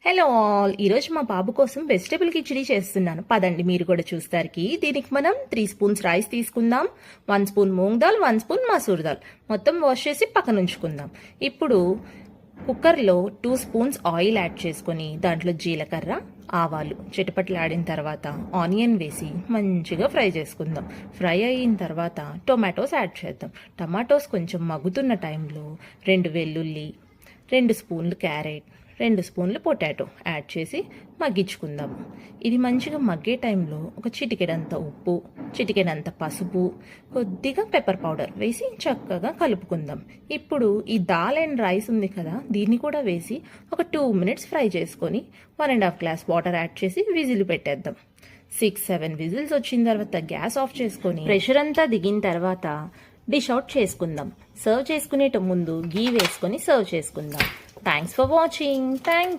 Hello all, ఈరోజు మా బాబు కోసం వెజిటేబుల్ కిచిడి చేస్తున్నాను. పదండి మీరు కూడా చూస్తారుకి. దీనికి మనం 3 స్పూన్స్ రైస్ తీసుకుందాం, 1 స్పూన్ మూంగ్ దాల్, 1 స్పూన్ మసూర్ దాల్ మొత్తం వాష్ చేసి పక్కన ఉంచుకుందాం. ఇప్పుడు కుక్కర్లో 2 స్పూన్స్ ఆయిల్ యాడ్ చేసుకొని దాంట్లో జీలకర్ర, ఆవాలు చిటపట్లాడిన తర్వాత ఆనియన్ వేసి మంచిగా ఫ్రై చేసుకుందాం. ఫ్రై అయిన తర్వాత టొమాటోస్ యాడ్ చేద్దాం. టమాటోస్ కొంచెం మగ్గుతున్న టైంలో 2 వెల్లుల్లి, 2 స్పూన్లు క్యారెట్, 2 స్పూన్లు పొటాటో యాడ్ చేసి మగ్గించుకుందాము. ఇది మంచిగా మగ్గే టైంలో ఒక చిటికెడంత ఉప్పు, చిటికెడంత పసుపు, కొద్దిగా పెప్పర్ పౌడర్ వేసి చక్కగా కలుపుకుందాం. ఇప్పుడు ఈ దాల్ అండ్ రైస్ ఉంది కదా, దీన్ని కూడా వేసి ఒక 2 మినిట్స్ ఫ్రై చేసుకొని 1.5 గ్లాస్ వాటర్ యాడ్ చేసి విజిల్ పెట్టేద్దాం. 6-7 విజిల్స్ వచ్చిన తర్వాత గ్యాస్ ఆఫ్ చేసుకొని ప్రెషర్ అంతా దిగిన తర్వాత డిష్ అవుట్ చేసుకుందాం. సర్వ్ చేసుకునేట ముందు గీ వేసుకొని సర్వ్ చేసుకుందాం. Thanks for watching.